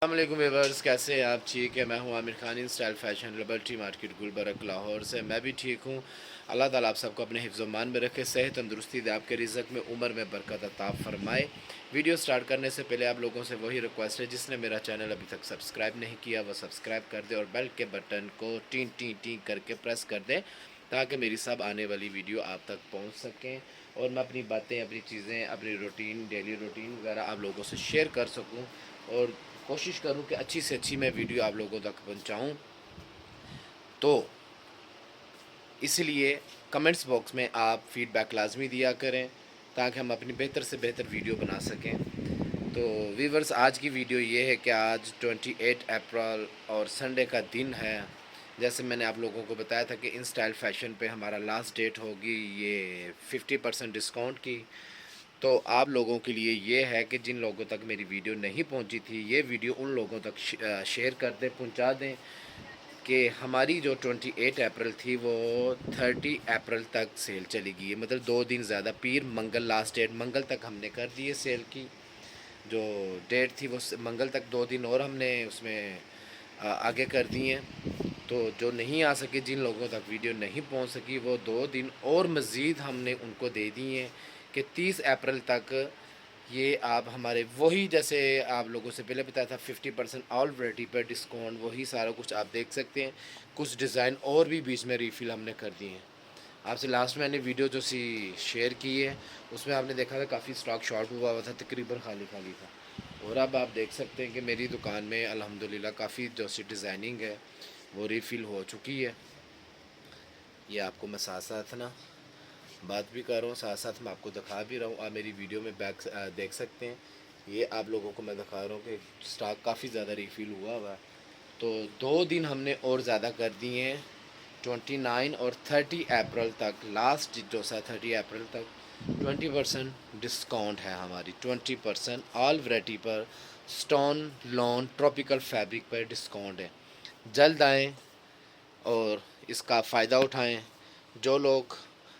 अस्सलामुअलैकुम व्यूअर्स, कैसे हैं आप? ठीक है, मैं हूं Aamir Khan in Style Fashion Liberty Market Gulberg Lahore से। मैं भी ठीक हूं। अल्लाह ताला आप सबको अपने हिफ्ज़-ओ-मान में रखे, सेहत तंदुरुस्ती दे, आपके रिज़्क़ में उम्र में बरकत अता फरमाए। वीडियो स्टार्ट करने से पहले आप लोगों से वही रिक्वेस्ट है, जिसने मेरा चैनल अभी तक सब्सक्राइब नहीं किया वो सब्सक्राइब कर दे और बेल के बटन को टी टी टी करके प्रेस कर दें, ताकि मेरी सब आने वाली वीडियो आप तक पहुँच सकें और मैं अपनी बातें, अपनी चीज़ें, अपनी रूटीन, डेली रूटीन वगैरह आप लोगों से शेयर कर सकूँ और कोशिश करूं कि अच्छी से अच्छी मैं वीडियो आप लोगों तक पहुंचाऊं। तो इसलिए कमेंट्स बॉक्स में आप फीडबैक लाजमी दिया करें, ताकि हम अपनी बेहतर से बेहतर वीडियो बना सकें। तो व्यूअर्स, आज की वीडियो ये है कि आज 28 अप्रैल और संडे का दिन है। जैसे मैंने आप लोगों को बताया था कि इन स्टाइल फैशन पे हमारा लास्ट डेट होगी ये 50% डिस्काउंट की। तो आप लोगों के लिए ये है कि जिन लोगों तक मेरी वीडियो नहीं पहुंची थी, ये वीडियो उन लोगों तक शेयर कर दें, पहुंचा दें कि हमारी जो 28 अप्रैल थी वो 30 अप्रैल तक सेल चलेगी। है मतलब 2 दिन ज़्यादा, पीर मंगल लास्ट डेट, मंगल तक हमने कर दी है सेल की। जो डेट थी वो मंगल तक, 2 दिन और हमने उसमें आगे कर दी हैं। तो जो नहीं आ सके, जिन लोगों तक वीडियो नहीं पहुंच सकी, वो 2 दिन और मज़ीद हमने उनको दे दी हैं कि 30 अप्रैल तक ये आप हमारे वही, जैसे आप लोगों से पहले बताया था, 50% ऑल वैरायटी पर डिस्काउंट, वही सारा कुछ आप देख सकते हैं। कुछ डिज़ाइन और भी बीच में रीफ़िल हमने कर दिए हैं। आपसे लास्ट मैंने वीडियो जो सी शेयर की है, उसमें आपने देखा था काफ़ी स्टॉक शॉर्ट हुआ था, तकरीबन खाली खाली था। और अब आप देख सकते हैं कि मेरी दुकान में अल्हम्दुलिल्लाह काफ़ी जो सी डिज़ाइनिंग है वो रीफ़िल हो चुकी है। ये आपको मैं साथ साथ ना बात भी कर रहा हूँ, साथ साथ मैं आपको दिखा भी रहा हूँ। आप मेरी वीडियो में देख सकते हैं। ये आप लोगों को मैं दिखा रहा हूँ कि स्टॉक काफ़ी ज़्यादा रीफ़िल हुआ है। तो 2 दिन हमने और ज़्यादा कर दिए हैं, 29 और 30 अप्रैल तक। लास्ट जो सा 30 अप्रैल तक 20% डिस्काउंट है हमारी, 20% ऑल वैरायटी पर, स्टोन लॉन ट्रॉपिकल फैब्रिक पर डिस्काउंट है। जल्द आएँ और इसका फ़ायदा उठाएं। जो लोग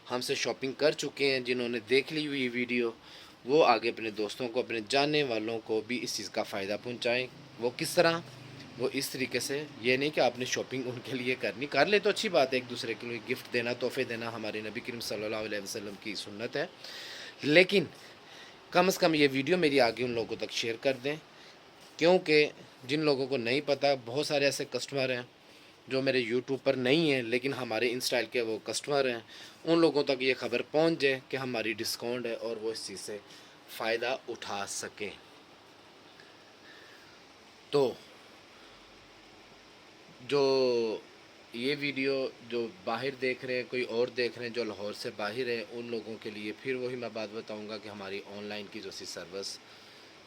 हमसे शॉपिंग कर चुके हैं, जिन्होंने देख ली हुई वीडियो, वो आगे अपने दोस्तों को, अपने जानने वालों को भी इस चीज़ का फ़ायदा पहुंचाएं। वो किस तरह? वो इस तरीके से, ये नहीं कि आपने शॉपिंग उनके लिए करनी, कर ले तो अच्छी बात है, एक दूसरे के लिए गिफ्ट देना, तोहफे देना हमारे नबी करीम सल्लल्लाहु अलैहि वसल्लम की सुन्नत है। लेकिन कम से कम ये वीडियो मेरी आगे उन लोगों तक शेयर कर दें, क्योंकि जिन लोगों को नहीं पता, बहुत सारे ऐसे कस्टमर हैं जो मेरे यूट्यूब पर नहीं हैं लेकिन हमारे इन स्टाइल के वो कस्टमर हैं, उन लोगों तक ये खबर पहुंच जाए कि हमारी डिस्काउंट है और वो इस चीज़ से फ़ायदा उठा सकें। तो जो ये वीडियो जो बाहर देख रहे हैं, कोई और देख रहे हैं जो लाहौर से बाहर है, उन लोगों के लिए फिर वही मैं बात बताऊंगा कि हमारी ऑनलाइन की जो सी सर्विस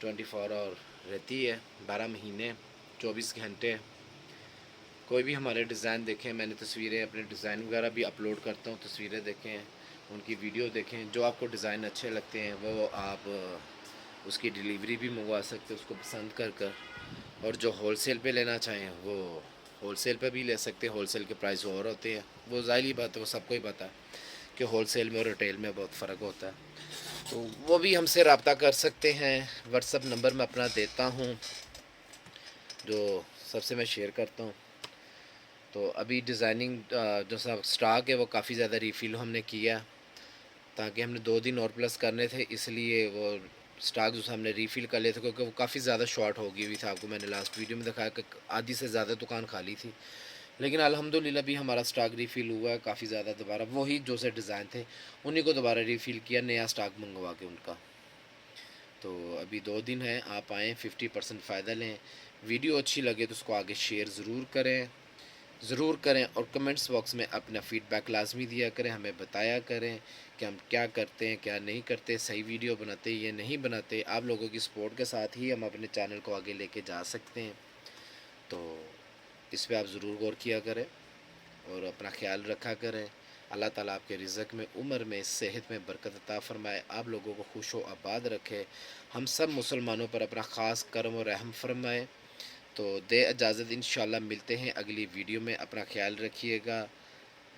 24 आवर रहती है, 12 महीने 24 घंटे। कोई भी हमारे डिज़ाइन देखें, मैंने तस्वीरें अपने डिज़ाइन वगैरह भी अपलोड करता हूँ, तस्वीरें देखें, उनकी वीडियो देखें। जो आपको डिज़ाइन अच्छे लगते हैं वो आप उसकी डिलीवरी भी मंगवा सकते हैं उसको पसंद कर कर। और जो होलसेल पे लेना चाहें वो होलसेल पे भी ले सकते हैं। होलसेल के प्राइस और होते हैं, वो ज़ाहिर बात है, वो सबको ही पता है कि होलसेल में और रिटेल में बहुत फ़र्क होता है। तो वो भी हमसे रब्ता कर सकते हैं। व्हाट्सअप नंबर मैं अपना देता हूँ, जो सबसे मैं शेयर करता हूँ। तो अभी डिज़ाइनिंग जो सा स्टॉक है वो काफ़ी ज़्यादा रीफ़िल हमने किया, ताकि हमने 2 दिन और प्लस करने थे, इसलिए वो स्टॉक जो हमने रीफ़िल कर लिया था, क्योंकि वो काफ़ी ज़्यादा शॉर्ट हो गई हुई था। आपको मैंने लास्ट वीडियो में दिखाया कि आधी से ज़्यादा दुकान खाली थी, लेकिन अल्हम्दुलिल्लाह भी हमारा स्टॉक रीफ़िल हुआ है काफ़ी ज़्यादा। दोबारा वही जो से डिज़ाइन थे उन्हीं को दोबारा रीफ़िल किया, नया स्टॉक मंगवा के उनका। तो अभी 2 दिन हैं, आप आएँ, 50% फ़ायदा लें। वीडियो अच्छी लगे तो उसको आगे शेयर ज़रूर करें और कमेंट्स बॉक्स में अपना फ़ीडबैक लाजमी दिया करें, हमें बताया करें कि हम क्या करते हैं, क्या नहीं करते, सही वीडियो बनाते या नहीं बनाते। आप लोगों की सपोर्ट के साथ ही हम अपने चैनल को आगे लेके जा सकते हैं। तो इस पे आप ज़रूर गौर किया करें और अपना ख्याल रखा करें। अल्लाह ताला आपके रिज़्क़ में, उम्र में, सेहत में बरकत अता फ़रमाए, आप लोगों को खुश व आबाद रखे, हम सब मुसलमानों पर अपना ख़ास करम और रहम फ़रमाए। तो दे इजाज़त, इंशाल्लाह मिलते हैं अगली वीडियो में। अपना ख्याल रखिएगा।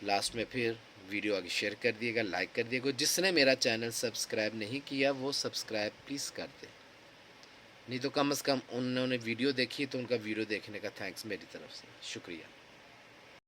लास्ट में फिर वीडियो आगे शेयर कर दिएगा, लाइक कर दिएगा। जिसने मेरा चैनल सब्सक्राइब नहीं किया वो सब्सक्राइब प्लीज़ कर दे। نہیں تو کم از کم انہوں نے ویڈیو دیکھی تو ان کا ویڈیو دیکھنے کا تھینکس میری طرف سے، شکریہ۔